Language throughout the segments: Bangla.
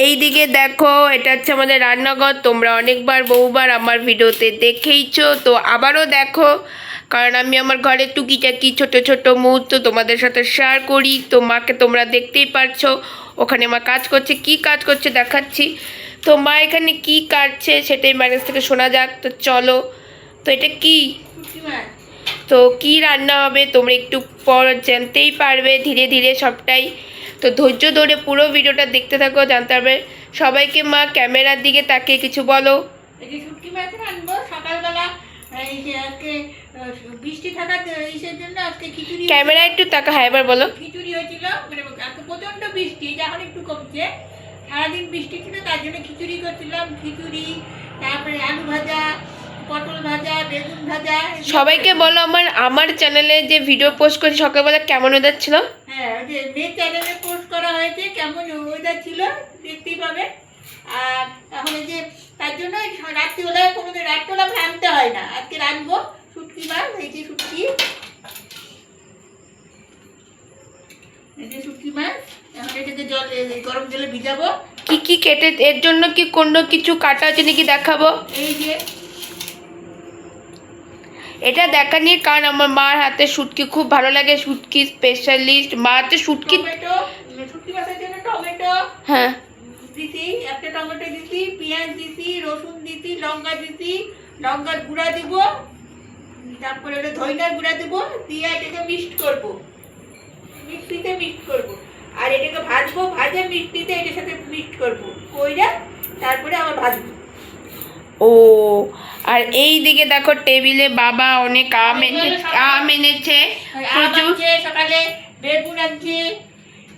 এইদিকে দেখো, এটা হচ্ছে আমাদের রান্নাঘর। তোমরা অনেকবার বহুবার আমার ভিডিওতে দেখেইছো, তো আবারও দেখো, কারণ আমি আমার ঘরে টুকিটাকি ছোট ছোট মুহূর্ত তোমাদের সাথে শেয়ার করি। তো মাকে তোমরা দেখতেই পারছো, ওখানে মা কাজ করছে। কি কাজ করছে দেখাচ্ছি। তো মা এখানে কি কাটছে সেটাই মায়ের কাছ থেকে শোনা যাক। তো চলো। তো এটা কি, তো কি রান্না হবে তোমরা একটু পর জানতেই পারবে ধীরে ধীরে সবটাই। তো ধৈর্য ধরে পুরো ভিডিওটা দেখতে থাকো, জানতে পারবে। সবাইকে মা ক্যামেরার দিকে তাকিয়ে কিছু বলো। এই যে শুটকি মাছ রান্নবো সকালবেলা। এই যে আজকে বৃষ্টি থাকার ইসের জন্য আজকে খিচুড়ি। ক্যামেরা একটু তাকা, হ্যাঁ এবার বলো। খিচুড়ি হয়েছিল, মানে আজকে প্রচন্ড বৃষ্টি, এখন একটু কমছে। সারাদিন বৃষ্টি ছিল, তার জন্য খিচুড়ি করছিলাম। খিচুড়ি, তারপরে আলু ভাজা, পটল ভাজা, বেগুন ভাজা। সবাইকে বলো আমার আমার চ্যানেলে যে ভিডিও পোস্ট করছি সকালবেলা কেমন ওয়েদার ছিল। হ্যাঁ, ওই যে মেয়ের চ্যানেলে পোস্ট করা হয়েছে, কেমন ওয়েদার ছিল দেখতেই পাবে। আর এখন এই যে তার জন্য রাত্রিবেলায় কোনোদিন রাত্রিবেলা রাঁধতে হয় না। আজকে রাঁধবো শুটকি মাছ। এই যে শুটকি, এই যে শুটকি মাছ। এখন এটাকে গরম জলে ভিজাবো। কি কি কেটে, এর জন্য কি কোনো কিছু কাটা আছে নাকি দেখাবো? এই যে এটা দেখানির কারণ আমার মার হাতে শুটকি খুব ভালো লাগে, শুটকি স্পেশালিস্ট। মা হাতে শুটকি, টমেটো, শুটকি মাছের জন্য টমেটো হ্যাঁ দিছি, একটা টমেটো দিছি, পেঁয়াজ দিছি, রসুন দিছি, লঙ্কা দিছি, লঙ্কার গুঁড়া দিব, তারপরে হলো ধনিয়ার গুঁড়া দিব, দিয়ে এটাকে মিক্সড করবো, মিক্সিতে মিক্সড করবো। আর এটাকে ভাজবো, ভাজে মিক্সিতে এটার সাথে মিক্সড করবো, কইরা তারপরে আবার ভাজবো। ও, আর এই দিকে দেখো টেবিলে বাবা অনেক আম এনেছে প্রচুর। সকালে বেগুন আনছে,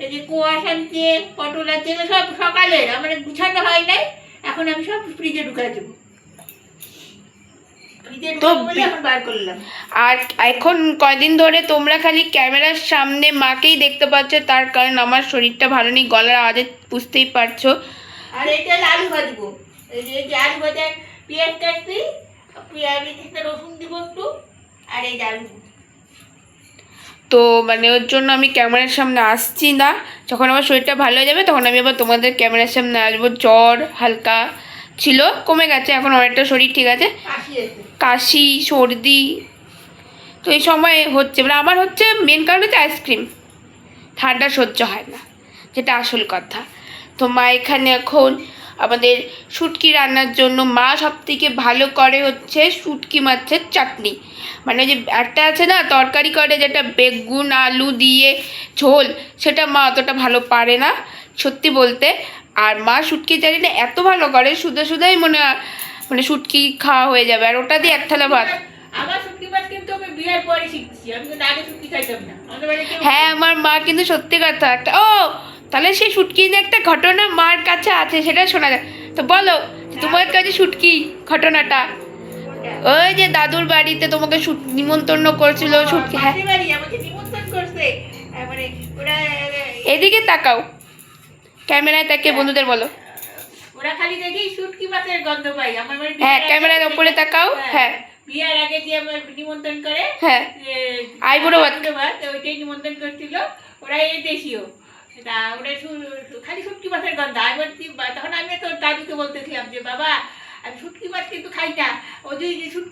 এই যে কোয়াশ আনছে, পটল আনছে, এগুলো সব সকালের আমার গুছানো হয় নাই। এখন আমি সব ফ্রিজে ঢুকাই দেবো, ফ্রিজে ঢুকাবো বলে এখন বার করলাম। আর এখন কয়দিন ধরে তোমরা খালি ক্যামেরার সামনে মাকেই দেখতে পাচ্ছ, তার কারণ আমার শরীরটা ভালো নেই, গলার আওয়াজে বুঝতেই পারছো। আর এটা হলো আলু ভাজবো। এই যে আলু ভাজা, পেঁয়াজ কাটছি, পেঁয়াজ একটা রসুন দিব একটু, আর এই যে আলু। তো মানে ওর জন্য আমি ক্যামেরার সামনে আসছি না। যখন আমার শরীরটা ভালো হয়ে যাবে তখন আমি আবার তোমাদের ক্যামেরার সামনে আসবো। জ্বর হালকা ছিল, কমে গেছে, এখন অনেকটা শরীর ঠিক আছে। কাশি সর্দি তো এই সময় হচ্ছে, মানে আমার হচ্ছে মেন কারণ হচ্ছে আইসক্রিম, ঠান্ডা সহ্য হয় না, যেটা আসল কথা। তো মা এখানে এখন আমাদের শুটকি রান্নার জন্য মা সবথেকে ভালো করে হচ্ছে শুটকি মাছের চাটনি। মানে যে একটা আছে না তরকারি করে যেটা বেগুন আলু দিয়ে ঝোল, সেটা মা অতটা ভালো পারে না সত্যি বলতে। আর মা শুটকি চাটনিটা এত ভালো করে, শুধু শুধুই মানে শুটকি খাওয়া হয়ে যাবে, আর ওটা দিয়ে এক থালা ভাত। আমার শুটকি মাছ কিন্তু আমি বিয়ের পরে শিখছি, আমি কিন্তু আগে শুটকি খাইতাম না। হ্যাঁ, আমার মা কিন্তু সত্যি কথা একটা, ও তাহলে সেই শুটকি যে একটা ঘটনা মার কাছে আছে সেটা শোনা যায়। তো বলো তোমার কাছে শুটকি ঘটনাটা। ওই যে দাদুর বাড়িতে তোমাকে নিমন্ত্রণ করেছিল শুটকি, হ্যাঁ আমাকে নিমন্ত্রণ করছে, মানে ওরা এদিকে তাকাও, ক্যামেরায় তাকিয়ে বন্ধুদের বলো। ওরা খালি দেখি শুটকি মাছের গন্ধ পাই আমার বাড়ি। হ্যাঁ ক্যামেরার উপরে তাকাও, হ্যাঁ বিয়ার আগে যে আমার নিমন্ত্রণ করে, হ্যাঁ আইবুড়ো ভাত, ওইটাই নিমন্ত্রণ করছিল। ওরা এই দেশীয়, তা ওরা খালি শুটকি মাছের গন্ধ। আমি বলছি, তখন আমি তো দাদুকে বলতেছিলাম যে বাবা আমি শুটকি মাছ কিন্তু খাই না, ও যে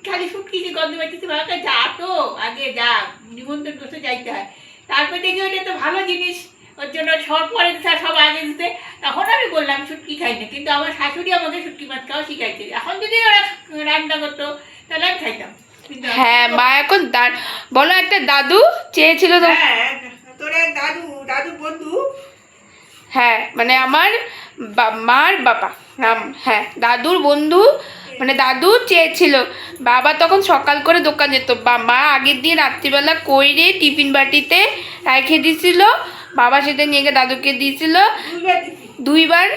খালি শুটকি যে গন্ধ পাইতেছি, বাবা যা তো আগে যা, নিমন্ত্রণ করতে যাইতে হয়। তারপর দেখি ওইটা তো ভালো জিনিস, ওর জন্য সব পরে সব আগে দিতে। তখন আমি বললাম শুটকি খাই না, কিন্তু আমার শাশুড়ি আমাকে শুটকি মাছ খাওয়া শিখাইছে। এখন যদি ওরা রান্না করতো তাহলে আমি খাইতাম। হ্যাঁ মা এখন বলো একটা দাদু চেয়েছিল তো, তোর এক দাদু বন্ধু, হ্যাঁ মানে আমার মার বাবা নাম, হ্যাঁ দাদুর বন্ধু, মানে দাদু চেয়েছিল। বাবা তখন সকাল করে দোকান যেত, মা আগের দিন রাত্রিবেলা কইরে টিফিন বাটিতে রেখে দিয়েছিল, বাবা সেটা নিয়ে গিয়ে দাদুকে দিয়েছিল দুইবার।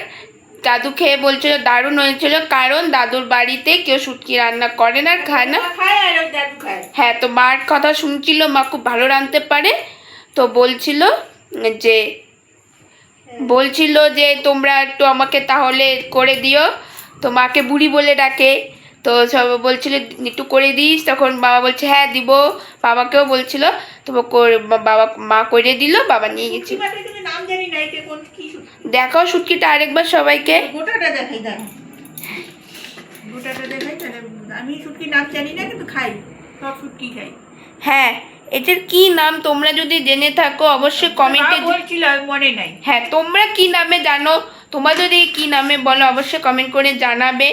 দাদু খেয়ে বলছিল দারুণ হয়েছিল, কারণ দাদুর বাড়িতে কেউ শুটকি রান্না করে না, খায় না। হ্যাঁ, তো মার কথা শুনছিল, মা খুব ভালো রাঁধতে পারে। তো বলছিল যে তোমরা একটু আমাকে তাহলে করে দিও। তো মাকে বুড়ি বলে ডাকে, তো সব বলছিল একটু করে দিস, তখন বাবা বলছে হ্যাঁ দিব। বাবাকেও বলছিল, তো মা করে দিল, বাবা নিয়ে গেছিল। দেখাও শুটকিটা আরেকবার সবাইকে। গোটাটা দেখাই, দাঁড়া গোটাটা দেখাই। তাহলে আমি শুটকি নাম জানি না, কিন্তু খাই, সব শুটকি খাই। হ্যাঁ, এটার কি নাম তোমরা যদি জেনে থাকো অবশ্যই কমেন্টে বলছিল, মনে নাই। হ্যাঁ, তোমরা কি নামে জানো, তোমরা যদি কি নামে বলো অবশ্যই কমেন্ট করে জানাবে।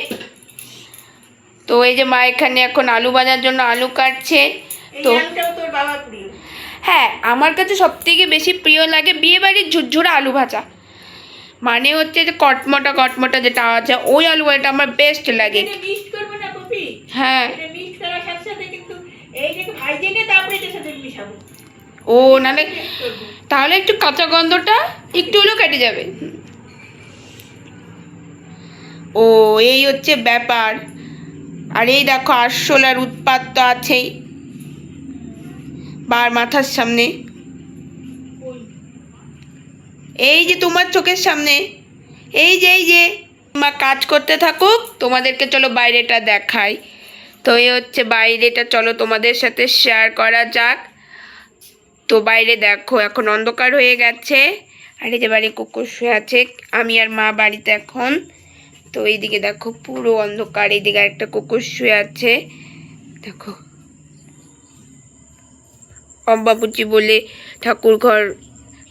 তো এই যে মা এখানে এখন আলু ভাজার জন্য আলু কাটছে। তো তোর বাবা প্রিয়? হ্যাঁ, আমার কাছে সবথেকে বেশি প্রিয় লাগে বিয়েবাড়ির ঝুরঝুরা আলু ভাজা, মানে হচ্ছে যে কটমটা কটমটা যেটা আছে ওই আলু ভাজাটা আমার বেস্ট লাগে। মিক্স করবে না কপি? হ্যাঁ, এটা মিক্স করার সাথে সাথে কিন্তু এই যে ভাইজে নিয়ে তারপরে এটার সাথে মিশাবো। ও নালে তাহলে একটু কাঁচা গন্ধটা একটু হলেও কেটে যাবে। ও এই হচ্ছে ব্যাপার। আর এই দেখো আরশোলার উৎপাত তো আছেই বার মাথার সামনে, এই যে তোমার চোখের সামনে, এই যে মা কাজ করতে থাকুক, তোমাদেরকে চলো বাইরেটা দেখাই। তো এই হচ্ছে বাইরেটা, চলো তোমাদের সাথে শেয়ার করা যাক। তো বাইরে দেখো এখন অন্ধকার হয়ে গেছে, আর এই যে বাড়ি কুকুর শুয়ে আছে, আমি আর মা বাড়িতে এখন। তো এইদিকে দেখো পুরো অন্ধকার, এইদিকে একটা কুকুর শুয়ে আছে দেখো, অম্বাপুচি বলে ঠাকুর ঘর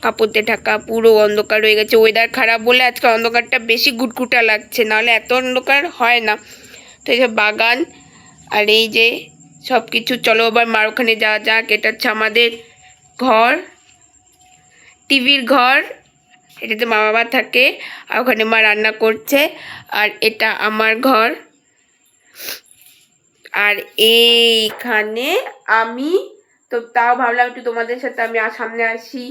কাপড়তে ঢাকা, পুরো অন্ধকার হয়ে গেছে। ওয়েদার খারাপ বলে আজকে অন্ধকারটা বেশি গুটগুটা লাগছে, নাহলে এত অন্ধকার হয় না। তো এই যে বাগান, আর এই যে সব কিছু। চলো আবার মার ওখানে যাওয়া যাক। এটা হচ্ছে আমাদের ঘর, টিভির ঘর, এটাতে মা বাবা থাকে, আর ওখানে মা রান্না করছে। আর এটা আমার ঘর, আর এইখানে আমি। তো তাও ভাবলাম একটু তোমাদের সাথে আমি সামনে আসি।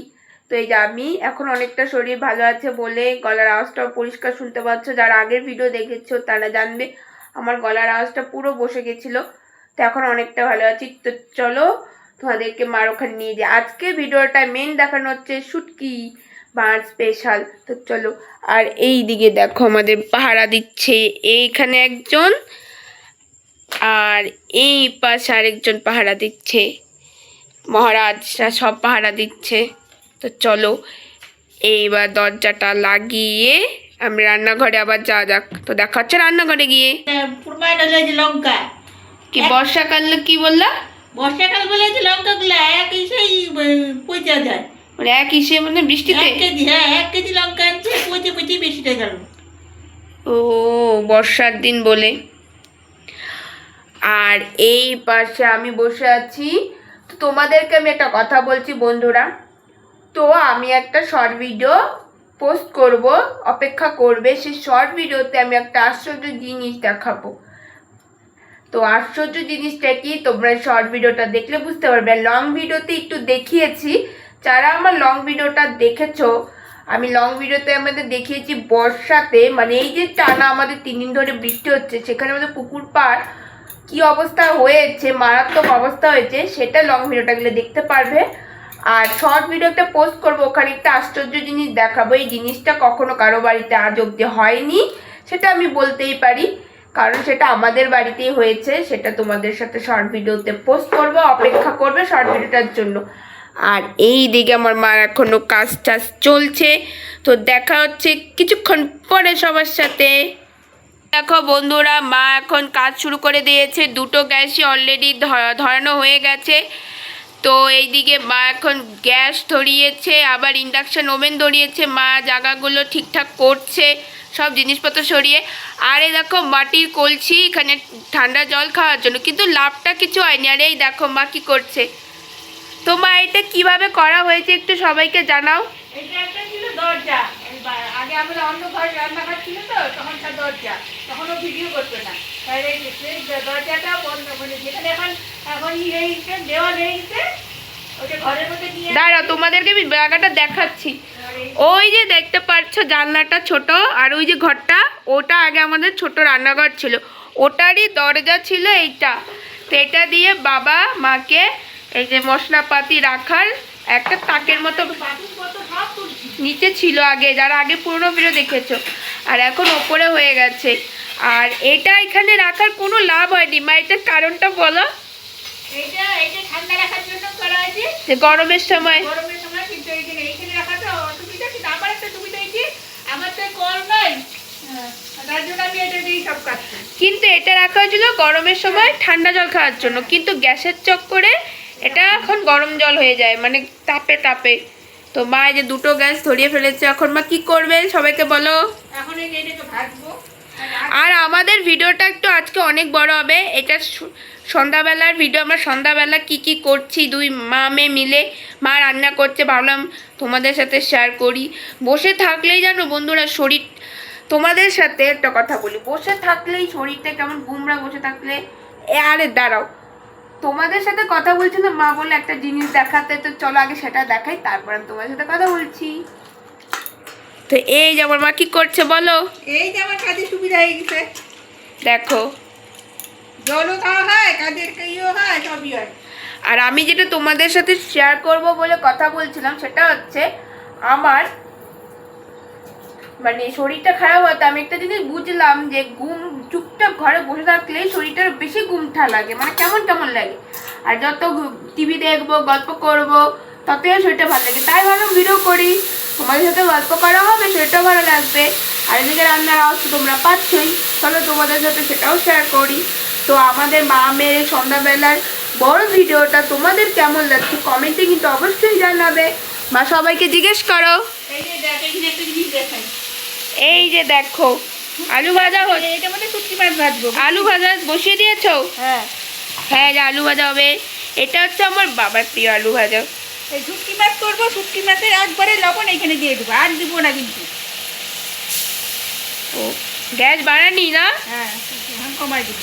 তো এই যে আমি এখন অনেকটা শরীর ভালো আছে বলে গলার আওয়াজটাও পরিষ্কার শুনতে পাচ্ছ। যারা আগের ভিডিও দেখেছো তারা জানবে আমার গলার আওয়াজটা পুরো বসে গেছিলো, তো এখন অনেকটা ভালো আছি। তো চলো তোমাদেরকে মার ওখানে নিয়ে যাই। আজকের ভিডিওটা মেন দেখানো হচ্ছে শুটকি মার স্পেশাল। তো চলো। আর এই দিকে দেখো আমাদের পাহারা দিচ্ছে এইখানে একজন, আর এই পাশে আরেকজন পাহারা দিচ্ছে, মহারাজরা সব পাহারা দিচ্ছে। তো চলো এইবার দরজাটা লাগিয়ে আমি রান্নাঘরে আবার যাওয়া যাক। তো দেখা হচ্ছে রান্নাঘরে গিয়ে। প্রমাণ হলো যে লঙ্কা কি বর্ষাকাল কি বললা? বর্ষাকাল বলে যে লঙ্কাগুলো এক সেই পচা যায়, মানে এক হিসেবে মানে বৃষ্টিতে 1 কেজি, হ্যাঁ 1 কেজি লঙ্কা আনছে, পচে পচে বেশিটা গেল। ও বর্ষার দিন বলে। আর এই পাশে আমি বসে আছি। তো তোমাদেরকে আমি একটা কথা বলছি বন্ধুরা, তো আমি একটা শর্ট ভিডিও পোস্ট করব, অপেক্ষা করবে। সেই শর্ট ভিডিওতে আমি একটা আশ্চর্য জিনিস দেখাবো। তো আশ্চর্য জিনিসটা কি তোমরা শর্ট ভিডিওটা দেখলে বুঝতে পারবে। লং ভিডিওতে একটু দেখিয়েছি, যারা আমার লং ভিডিওটা দেখেছো, আমি লং ভিডিওতে আমাদের দেখিয়েছি বর্ষাতে, মানে এই যে টানা আমাদের 3 দিন ধরে বৃষ্টি হচ্ছে, সেখানে আমাদের পুকুর পাড় কি অবস্থা হয়েছে, মারাত্মক অবস্থা হয়েছে, সেটা লং ভিডিওটা গেলে দেখতে পারবে। আর শর্ট ভিডিওতে পোস্ট করবো, ওখানে একটা আশ্চর্য জিনিস দেখাবো। এই জিনিসটা কখনো কারো বাড়িতে আজ অব্দি হয়নি, সেটা আমি বলতেই পারি, কারণ সেটা আমাদের বাড়িতেই হয়েছে। সেটা তোমাদের সাথে শর্ট ভিডিওতে পোস্ট করবো, অপেক্ষা করবে শর্ট ভিডিওটার জন্য। আর এই দিকে আমার মার এখনো কাজ টাজ চলছে। তো দেখা হচ্ছে কিছুক্ষণ পরে সবার সাথে। দেখো বন্ধুরা, মা এখন কাজ শুরু করে দিয়েছে, 2টো গ্যাসই অলরেডি ধরানো হয়ে গেছে। তো এইদিকে মা এখন গ্যাস ধরিয়েছে, আবার ইন্ডাকশান ওভেন ধরিয়েছে। মা জায়গাগুলো ঠিকঠাক করছে, সব জিনিসপত্র সরিয়ে। আর এই দেখো মাটির কলসি, এখানে ঠান্ডা জল খাওয়ার জন্য, কিন্তু লাভটা কিছু হয়নি। আর এই দেখো মা কী করছে। তো মা এটা কীভাবে করা হয়েছে একটু সবাইকে জানাও। এটা একটা ছিল দরজা, আগে আমাদের অন্য ঘর রান্নাঘর ছিল, তো তখন তার দরজা, তখন ও ভিডিও করতো না, তাহলে সেই দরজাটা বন্ধ করে যেখানে এখন এখন দেওয়াল হয়ে গেছে, ওটা ঘরের মধ্যে নিয়ে দাঁড়াও তোমাদেরকে আমি জায়গাটা দেখাচ্ছি। ওই যে দেখতে পাচ্ছ জানলাটা ছোট, আর ওই যে ঘরটা, ওটা আগে আমাদের ছোট রান্নাঘর ছিল, ওটারই দরজা ছিল এইটা। তো এটা দিয়ে বাবা মাকে এই যে মশলাপাতি রাখার একটা তাকের মতো নিচে ছিল আগে, যারা আগে পুরনো ভিডিও দেখেছো, আর এখন ওপরে হয়ে গেছে। আর এটা এখানে রাখার কোনো লাভ হয়নি মা, এটার কারণটা বলো। এটা ঠান্ডা রাখার জন্য করা হয়েছে, যে গরমের সময় কিন্তু এইখানে রাখাটা অসুবিধা, কিন্তু আবার একটা সুবিধা হয়েছে, আমার তো কল নাই, হ্যাঁ, তার জন্য আমি এটা দিয়েই সব কাজ করি। কিন্তু এটা রাখা হয়েছিল গরমের সময় ঠান্ডা জল খাওয়ার জন্য, কিন্তু গ্যাসের চক্করে এটা এখন গরম জল হয়ে যায়, মানে তাপে তাপে। তো মা এই যে দুটো গ্যাস ধরিয়ে ফেলেছে, এখন মা কি করবে সবাইকে বলো। এখন এই যে এটাকে ভাজবো। আর আমাদের ভিডিওটা একটু আজকে অনেক বড় হবে। এটা সন্ধ্যাবেলার ভিডিও, আমরা সন্ধ্যাবেলা কি কি করছি দুই মা মেয়ে মিলে। মা রান্না করছে, ভাবলাম তোমাদের সাথে শেয়ার করি। বসে থাকলেই জানো বন্ধুরা শরীর, তোমাদের সাথে একটা কথা বলি, বসে থাকলেই শরীরটা কেমন গুমরা, বসে থাকলে আরে দাঁড়াও, তোমাদের সাথে কথা বলছি না, মা বলে একটা জিনিস দেখাতে, তো চলো আগে সেটা দেখাই, তারপর আমি তোমাদের সাথে কথা বলছি। তো এই যে আমার মা কি করছে বলো। এই যে আমার কাজে সুবিধা হয়ে গেছে, দেখো জলও খাওয়া হয়, কাজের ইয়েও হয়, সবই হয়। আর আমি যেটা তোমাদের সাথে শেয়ার করব বলে কথা বলছিলাম, সেটা হচ্ছে আমার মানে শরীরটা খারাপ হতো, আমি একটা জিনিস বুঝলাম যে ঘুম, চুপচাপ ঘরে বসে থাকলে শরীরটার বেশি ঘুমটা লাগে, মানে কেমন কেমন লাগে। আর যত টিভি দেখবো, গল্প করব, ততই শরীরটা ভালো লাগে। তাই ভালো ভিডিও করি, তোমাদের সাথে গল্প করা হবে, সেটাও ভালো লাগবে। আর এদিকে রান্নার আওয়াজ তো তোমরা পাচ্ছই, চলো তোমাদের সাথে সেটাও শেয়ার করি। তো আমাদের মা মেয়ের সন্ধ্যাবেলার বড় ভিডিওটা তোমাদের কেমন লাগছে কমেন্টে কিন্তু অবশ্যই জানাবে। মা সবাইকে জিজ্ঞেস করো। এই যে দেখ, এখানে একটা জিনিস দেখাই, এই যে দেখো আলু ভাজা হচ্ছে, এটা মানে শুটকি মাছ ভাজবো। আলু ভাজা বসিয়ে দিয়েছো? হ্যাঁ, হ্যাঁ, যে আলু ভাজা হবে, এটা হচ্ছে আমার বাবার প্রিয় আলু ভাজা। এই শুটকি মাছ করবো, শুটকি মাছের একবারে লবণ এখানে দিয়ে দেবো, আর দিব না কিন্তু। ও গ্যাস বাড়ানি না? হ্যাঁ, এখন কমাই দিব,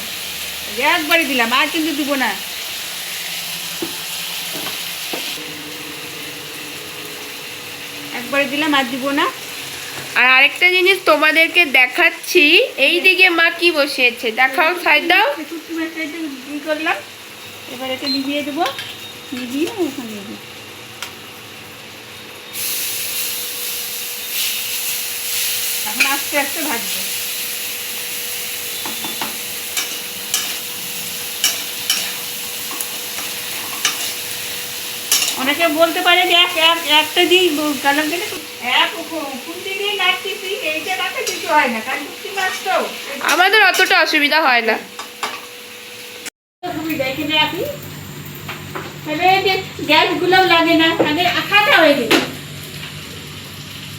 একবারে দিলাম, আর কিন্তু দিব না। একবারে দিলাম, আর দিব না। আর আরেকটা জিনিস তোমাদেরকে দেখাচ্ছি, এই দিকে মা কি বসিয়েছে দেখাও, সাইড দাও। শুটকি মাছটা একটু ই করলাম, এবার এটা নিভিয়ে দেবো, নিভিয়ে ওখানে দিয়ে দেবো। এখন আস্তে আস্তে ভাজবো। অনেকে বলতে পারে যে একটা দিয়ে কালাম দিলে খুন্তি দিয়ে নাড়তেছি, এইটা রাখা কিছু হয় না, কারণ শুটকি মাছ তো আমাদের অতটা অসুবিধা হয় না। সুবিধা এখানে রাখি, তাহলে এই যে গ্যাসগুলোও লাগে না, আগে আঠাটা হয়ে যেত।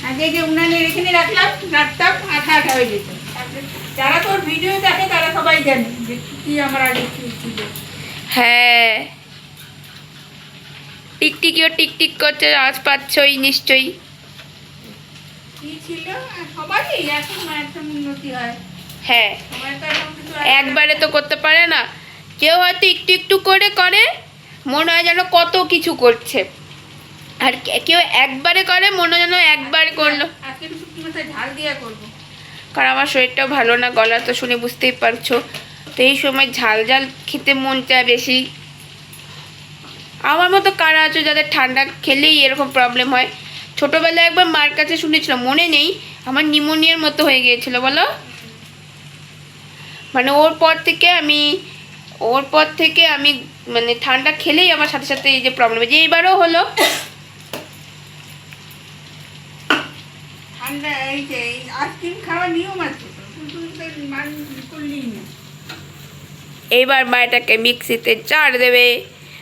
আগে যে উনানের এখানে রাখলাম, রাখতাম, আঠা আঠা হয়ে যেত। যারা তোর ভিডিও দেখে তারা সবাই জানে যে কি আমার আগে কি ছিল। হ্যাঁ, টিকটিকিও টিকটিক করছে, আওয়াজ পাচ্ছই নিশ্চয়ই। কি ছিল সবারই এখন একদম উন্নতি হয়। হ্যাঁ, সবাই তো এখন কিছু একবারে তো করতে পারে না, কেউ হয়তো একটু একটু করে করে, মনে হয় যেন কত কিছু করছে। আর কেউ একবারে করে, মনে হয় যেন একবার করলো। আজকে একটু শুটকি মাছের ঝাল দিয়ে করবো। কারণ আমার শরীরটাও ভালো না, গলা তো শুনে বুঝতেই পারছো। তো এই সময় ঝাল ঝাল খেতে মন চায় বেশি। আমার মতো কারা আছো যাদের ঠান্ডা খেলেই এরকম প্রবলেম হয়? ছোটোবেলায় একবার মার কাছে শুনেছিলাম, মনে নেই, আমার নিউমোনিয়ার মতো হয়ে গিয়েছিল বলো। মানে ওর পর থেকে আমি মানে ঠান্ডা খেলেই আমার সাথে সাথে এই যে প্রবলেম, যে এইবারও হলো। ঠান্ডা এই যে আইসক্রিম খাওয়ার নিয়ম আছে তো, কিন্তু মান করলেই না। এইবার মা এটাকে মিক্সিতে চাড় দেবে,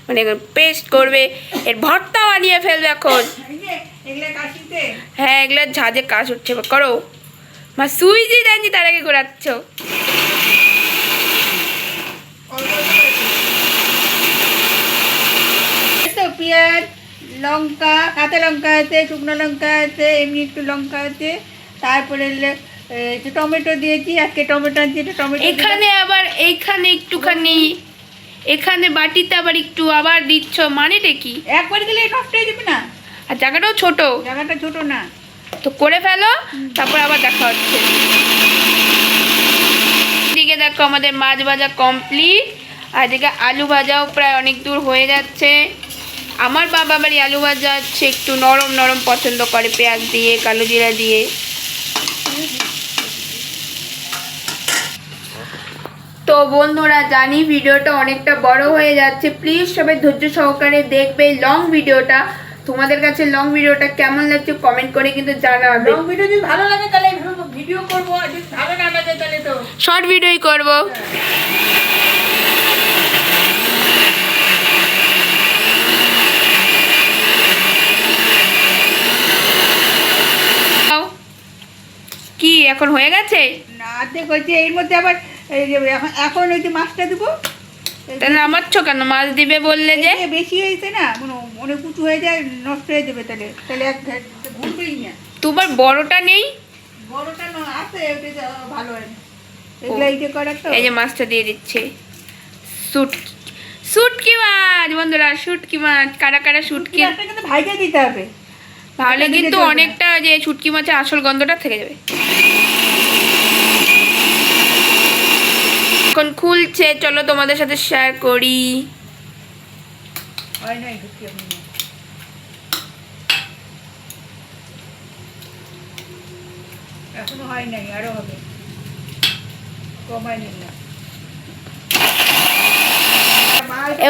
মানে পেস্ট করবে, এর ভর্তা বানিয়ে ফেলবে এখন। এই যে এগুলো কাশিতে হ্যাঁ, এগুলো ঝাঁঝে কাজ উঠছে, করো। মা সুইচই দেননি, তার আগে ঘোরাচ্ছ। তো পেঁয়াজ, লঙ্কা, কাঁচা লঙ্কা আছে, শুকনো লঙ্কা আছে, এমনি একটু লঙ্কা আছে, তারপরে টমেটো দিয়েছি, আজকে টমেটো আনছি, টমেটো এখানে আবার এইখানে একটুখানি, এখানে বাটিতে আবার একটু আবার দিচ্ছ, মানেটা কি? একবারে দিলে নষ্ট হয়ে যাবে না, আর জায়গাটাও ছোট, জায়গাটা ছোট না। তো করে ফেলো, তারপর আবার দেখা হচ্ছে। এদিকে দেখো আমাদের মাছ ভাজা কমপ্লিট, আর এদিকে আলু ভাজাও প্রায় অনেক দূর হয়ে যাচ্ছে। আমার বাবা বাড়ি আলু ভাজা হচ্ছে একটু নরম নরম পছন্দ করে, পেঁয়াজ দিয়ে, কালো জিরা দিয়ে। তো বন্ধুরা, জানি ভিডিওটা অনেকটা বড় হয়ে যাচ্ছে, প্লিজ সবাই ধৈর্য সহকারে দেখবে লং ভিডিওটা। তোমাদের কাছে লং ভিডিওটা কেমন লাগছে কমেন্ট করে কিন্তু জানাবে। লং ভিডিও যদি ভালো লাগে তাহলে ভিডিও করবো, আর যদি ভালো না লাগে তাহলে তো শর্ট ভিডিওই করব। কি এখন হয়ে গেছে? না অর্ধেক হয়েছে, এর মধ্যে আবার এই যে এখন ওই যে মাছটা দেবো। তাহলে নামাচ্ছ কেন? মাছ দিবে বললে যে। এই বেশি হয়েছে না, অনেক উঁচু হয়ে যায়, নষ্ট হয়ে যাবে, তাহলে তাহলে এক ঘুরবেই না। তোমার বড়টা নেই? বড়টা আছে, ওটা ভালো হয় না, এগুলো এই যে করার তো। এই যে মাছটা দিয়ে দিচ্ছে। শুটকি মাছ বন্ধুরা, শুটকি মাছ। কারা কারা শুটকি কিন্তু ভাইকে দিতে হবে, তাহলে কিন্তু অনেকটা যে শুটকি মাছের আসল গন্ধটা থেকে যাবে। এখন খুলছে, চলো তোমাদের সাথে শেয়ার করি। হয় নাই ঢুকি আমি, এখনো হয় নাই, আরো হবে, কমাই নিন না।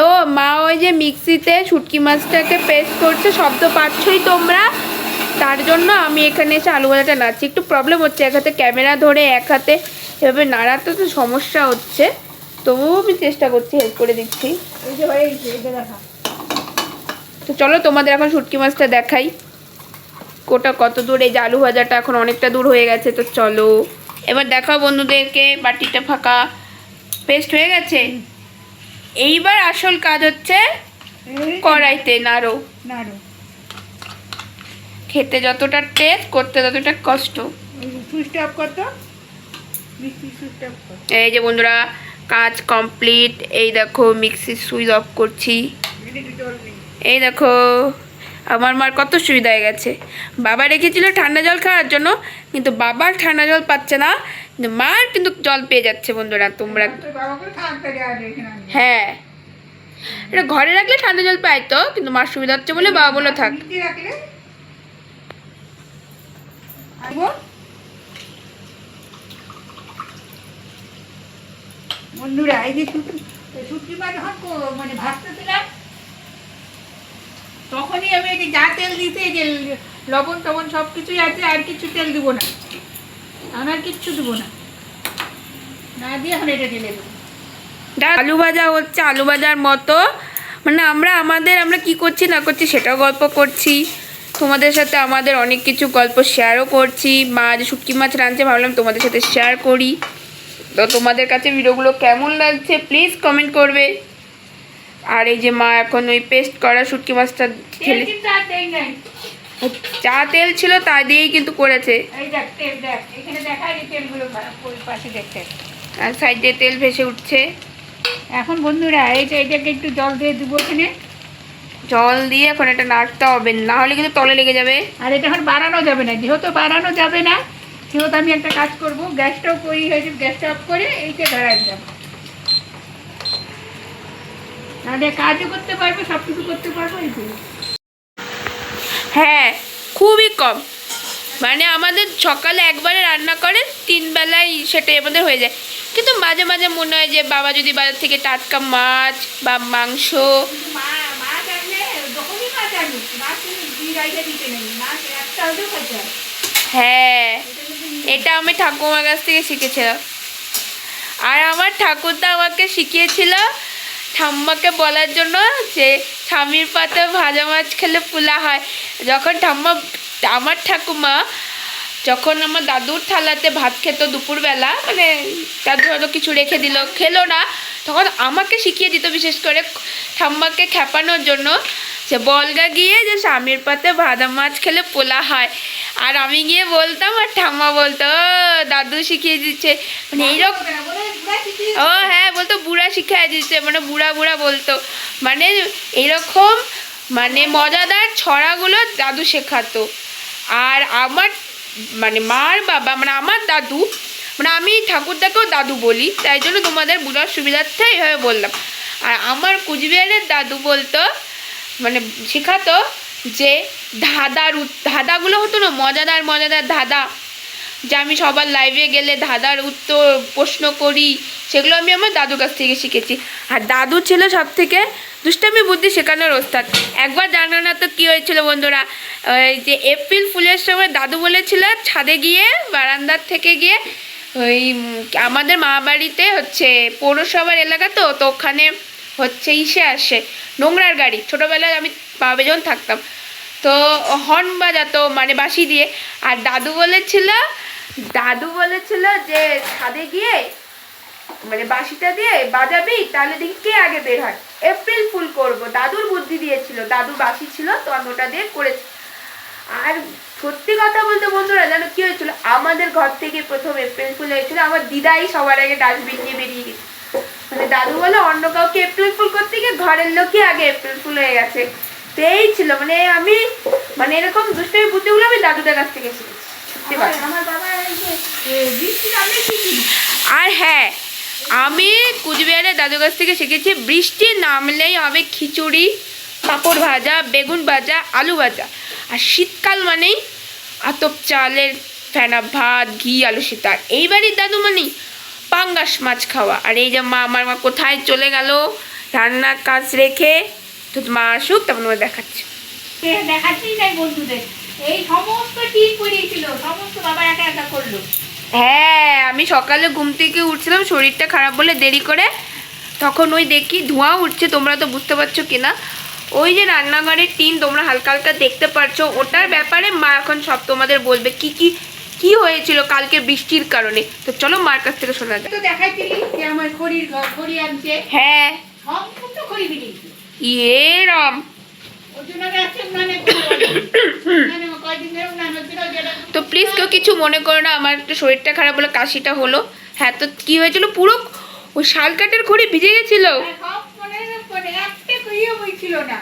ও মা ওই যে মিক্সিতে শুটকি মাছটাকে পেস্ট করছে, শব্দ পাচ্ছই তোমরা, তার জন্য আমি এখানে এসে আলু ভাজাটা নাড়ছি। একটু প্রবলেম হচ্ছে, এক হাতে ক্যামেরা ধরে এক হাতে এভাবে নাড়াতে তো সমস্যা হচ্ছে, তবুও আমি চেষ্টা করছি, হেল্প করে দিচ্ছি। এই যে হয়ে গেছে, এটা দেখা। তো চলো তোমাদের এখন শুটকি মাছটা দেখাই কোটা কত দূর। এই যে আলু ভাজাটা এখন অনেকটা দূর হয়ে গেছে, তো চলো এবার দেখাও বন্ধুদেরকে। বাটিটা ফাঁকা, পেস্ট হয়ে গেছে। এইবার আসল কাজ হচ্ছে কড়াইতে নাড়ো। নাড়ো, খেতে যতটা টেস্ট, করতে ততটা কষ্ট। সুইচটা অফ করতো, মিক্সি সুইচটা অফ কর। এই যে বন্ধুরা কাজ কমপ্লিট। এই দেখো মিক্সির সুইচ অফ করছি। এই দেখো আমার মার কত সুবিধা হয়ে গেছে। বাবা রেখেছিল ঠান্ডা জল খাওয়ার জন্য, কিন্তু বাবার ঠান্ডা জল পাচ্ছে না, কিন্তু মার কিন্তু জল পেয়ে যাচ্ছে বন্ধুরা। তোমরা হ্যাঁ, এটা ঘরে রাখলে ঠান্ডা জল পাই তো, কিন্তু মার সুবিধা হচ্ছে বলে বাবা বলে থাক। বন্ধুরা এই যে শুটকি মাছ যখন মানে ভাজতেছিলাম, তখনই আমি এই যে যা তেল দিতে, এই যে লবণ টবণ সব কিছুই আছে, আর কিছু তেল দিব না, আর কিচ্ছু দেবো না, না দিয়ে এখন এটা ঢেলে দেবো। আলু ভাজা হচ্ছে আলু ভাজার মতো, মানে আমরা কি করছি না করছি সেটাও গল্প করছি তোমাদের সাথে, আমাদের অনেক কিছু গল্প শেয়ারও করছি। মা যে শুটকি মাছ রাঁধছে, ভাবলাম তোমাদের সাথে শেয়ার করি। তো তোমাদের কাছে ভিডিওগুলো কেমন লাগছে প্লিজ কমেন্ট করবে। আর এই যে মা এখন ওই পেস্ট করা শুটকি মাছটা ঢেলে, যা তেল ছিল তা দিয়েই কিন্তু করেছে। এই দেখ তেল, দেখ এখানে দেখা এই তেলগুলো পাশে দেখতে, আর সাইড দিয়ে তেল ভেসে উঠছে। এখন বন্ধুরা এই যে এটাকে একটু জল দিয়ে দেবো, এখানে জল দিয়ে এখন এটা নাড়তে হবে, না হলে কিন্তু তলে লেগে যাবে। আর এটা এখন বাড়ানো যাবে না, যেহেতু বাড়ানো যাবে না সেহেতু আমি একটা কাজ করবো, গ্যাসটাও করি হয়েছে, গ্যাসটা অফ করে এইটা ধরাই দিলাম, তাহলে কাজও করতে পারবো, সব কিছু করতে পারবো। এই যে হ্যাঁ খুবই কম, মানে আমাদের সকালে একবারে রান্না করে 3 বেলায় সেটাই আমাদের হয়ে যায়। কিন্তু মাঝে মাঝে মনে হয় যে বাবা যদি বাজার থেকে টাটকা মাছ বা মাংস, মাছ আনলে যখনই মাছ আনুক, মাছ দুই রাইতে দিতে নেই, মাছ একটা হলেও খাইতে হয়। হ্যাঁ এটা আমি ঠাকুমার কাছ থেকে শিখেছিলাম। আর আমার ঠাকুরদা আমাকে শিখিয়েছিল ঠাম্মাকে বলার জন্য যে স্বামীর পাতে ভাজা মাছ খেলে ফুলা হয়। যখন আমার ঠাকুমা যখন আমার দাদুর থালাতে ভাত খেত দুপুরবেলা, মানে দাদু হয়তো কিছু রেখে দিল, খেলো না, তখন আমাকে শিখিয়ে দিত বিশেষ করে ঠাম্মাকে খেপানোর জন্য, যে বলগা গিয়ে যে স্বামীর পাতে ভাজা মাছ খেলে পোলা হয়। আর আমি গিয়ে বলতাম, আর ঠাম্মা বলতো ও দাদু শিখিয়ে দিচ্ছে, মানে এইরকম। ও হ্যাঁ বলতো বুড়া শিখিয়ে দিচ্ছে, মানে বুড়া বুড়া বলতো, মানে এইরকম মানে মজাদার ছড়াগুলো দাদু শেখাতো। আর আমার মানে মার বাবা, মানে আমার দাদু, মানে আমি ঠাকুরদাকেও দাদু বলি, তাই জন্য তোমাদের বুঝার সুবিধার্থে এইভাবে বললাম। আর আমার কুচবিহারের দাদু বলতো, মানে শেখাতো যে ধাঁধাগুলো হতো না, মজাদার মজাদার ধাঁধা, যে আমি সবার লাইভে গেলে ধাঁধার উত্তর প্রশ্ন করি, সেগুলো আমি আমার দাদুর কাছ থেকে শিখেছি। আর দাদু ছিল সব থেকে দুষ্টামি বুদ্ধি শেখানোর ওস্তাদ। একবার জানো না তো কী হয়েছিল বন্ধুরা, ওই যে এপ্রিল ফুলের সময় দাদু বলেছিল ছাদে গিয়ে বারান্দার থেকে গিয়ে ওই আমাদের মা বাড়িতে হচ্ছে পৌরসভার এলাকা, তো তো ওখানে হচ্ছে ইসে আসে নোংরার গাড়ি, ছোটোবেলায় আমি বাবা যখন থাকতাম, তো হর্ন বাজাতো মানে বাঁশি দিয়ে। আর দাদু বলেছিল যে ছাদে গিয়ে মানে বাঁশিটা দিয়ে বাজাবি, তাহলে দেখি কে আগে বের হয়, এপ্রিল ফুল করব। দাদুর বুদ্ধি দিয়েছিল, দাদুর বাঁশি ছিল তো আমি ওটা দিয়ে করেছি। আর সত্যি কথা বলতে বন্ধুরা জানো কি হয়েছিল, আমাদের ঘর থেকে প্রথম এপ্রিল ফুল হয়েছিল, আমার দিদাই সবার আগে ডাস্টবিন নিয়ে বেরিয়ে গেছে। মানে দাদু বলে অন্য কাউকে এপ্রিল ফুল করতে গিয়ে ঘরের লোকই আগে এপ্রিল ফুল হয়ে গেছে। তো এই ছিল মানে আমি মানে এরকম দুষ্টামি বুদ্ধিগুলো আমি দাদুদের কাছ থেকে শিখেছি। আমার বাবা বৃষ্টি নামলে কি আর হ্যাঁ, আমি কুচবিহারের দাদুর কাছ থেকে শিখেছি বৃষ্টি নামলেই হবে খিচুড়ি, পাঁপড় ভাজা, বেগুন ভাজা, আলু ভাজা। আর শীতকাল মানেই আতপ চালের ফেনা ভাত, ঘি, আলু সিদ্ধ। এই বাড়ির দাদু মানেই পাঙ্গাস মাছ খাওয়া। আর এই যে আমার মা কোথায় চলে গেল রান্নার কাজ রেখে, তো মা আসুক তখন আমার দেখাচ্ছি। দেখাচ্ছি তাই বন্ধুদের এই সমস্ত ঠিক করিয়েছিল, সমস্ত বাবা একা একা করলো। হ্যাঁ, আমি সকালে ঘুম থেকে উঠছিলাম শরীরটা খারাপ বলে দেরি করে, তখন ওই দেখি ধোঁয়া উঠছে, তোমরা তো বুঝতে পারছো কিনা, ওই যে রান্নাঘরের টিন তোমরা হালকা হালকা দেখতে পারছো, ওটার ব্যাপারে মা এখন সব তোমাদের বলবে কি কি কি হয়েছিল কালকে বৃষ্টির কারণে। তো চলো মার কাছ থেকে শোনা যায়। তো দেখাইছিলি যে আমার খড়ি আনছে, হ্যাঁ সমস্ত খড়ি বেরিয়েছে। ইয়ে রাম, ওর জন্য আমি আজকে কয়েকদিন ধরে উনান হচ্ছিল যেটা। তো প্লিজ কেউ কিছু মনে করো না, আমার একটু শরীরটা খারাপ বলে কাশিটা হলো। হ্যাঁ, তো কি হয়েছিল, পুরো ওই শাল কাঠের খড়ি ভিজে গেছিল। সব মানে একটা কইও বইছিল না।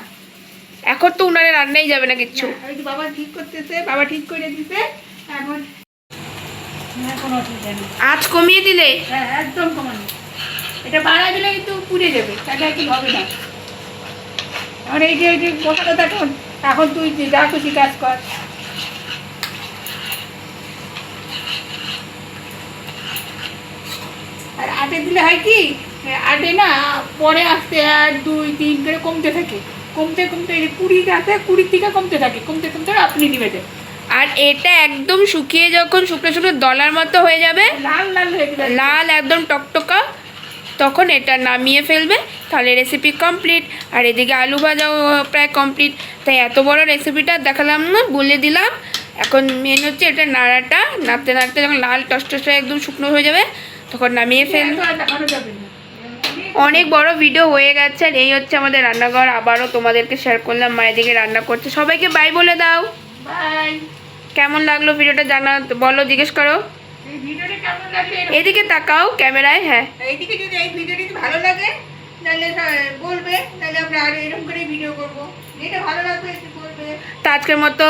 এখন তো উনারে রান্নাই যাবে না কিচ্ছু। ওই যে বাবা ঠিক করতেছে, বাবা ঠিক করে দিতে এখন কোনো অসুবিধা নেই। আজ কমিয়ে দিলে? হ্যাঁ একদম কমানো, এটা বাড়া দিলে কিন্তু পুড়ে যাবে, তাহলে আর কি হবে না। আর এই যে বসাটা এখন এখন তুই যা খুশি কাজ কর। আর আটে দিলে হয় কি, আটে না পরে আসতে 1 2 3 করে কমতে থাকে, কমতে কমতে এই 20 আসে, 20 থেকে কমতে থাকে, কমতে কমতে আপনি নিবে যায়। আর এটা একদম শুকিয়ে যখন শুকনো শুকনো দলার মতো হয়ে যাবে, লাল লাল হয়ে যাবে, লাল একদম টকটকা, তখন এটা নামিয়ে ফেলবে, তাহলে রেসিপি কমপ্লিট। আর এদিকে আলু ভাজাও প্রায় কমপ্লিট। তাই এত বড় রেসিপিটা দেখালাম না, বলে দিলাম। এখন মেন হচ্ছে এটা নাড়াটা, নাড়তে নাড়তে যখন লাল টসটস হয়ে একদম শুকনো হয়ে যাবে তখন নামিয়ে ফেলবে। দেখানো যাবে না। অনেক বড় ভিডিও হয়ে গেছে। আর এই হচ্ছে আমাদের রান্নাঘর, আবারও তোমাদেরকে শেয়ার করলাম। মায়ের দিকে রান্না করছে। সবাইকে বাই বলে দাও। বাই। কেমন লাগলো ভিডিওটা জানা, বলো, জিজ্ঞেস করো। এই ভিডিওটা কেমন লাগলো এদিকে তাকাও ক্যামেরায়। হ্যাঁ, এইদিকে যদি এই ভিডিওটি ভালো লাগে তাহলে বলবে, তাহলে আমরা আরো এরকম করে ভিডিও করবো। যেটা ভালো লাগবে একটু বলবে। তো আজকের মতো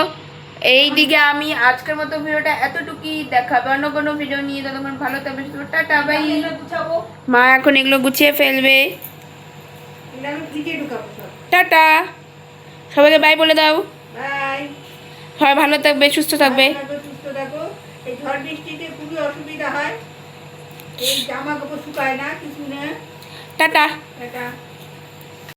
এই দিকে আমি আজকের মতো ভিডিওটা এতটুকুই, দেখাবে অন্য কোনো ভিডিও নিয়ে। ততক্ষণ ভালো থাকবে, টাটা বাই। গুছাবো, মা এখন এগুলো গুছিয়ে ফেলবে। এগুলো আমি ফ্রিজে ঢুকাবো সব। টাটা, সবাইকে বাই বলে দাও। বাই। সবাই ভালো থাকবে, সুস্থ থাকবে। সুস্থ থাকো। এই ঝড় বৃষ্টিতে খুবই অসুবিধা হয়, এই জামা কাপড় শুকায় না, কিছু না। টাটা। টাটা।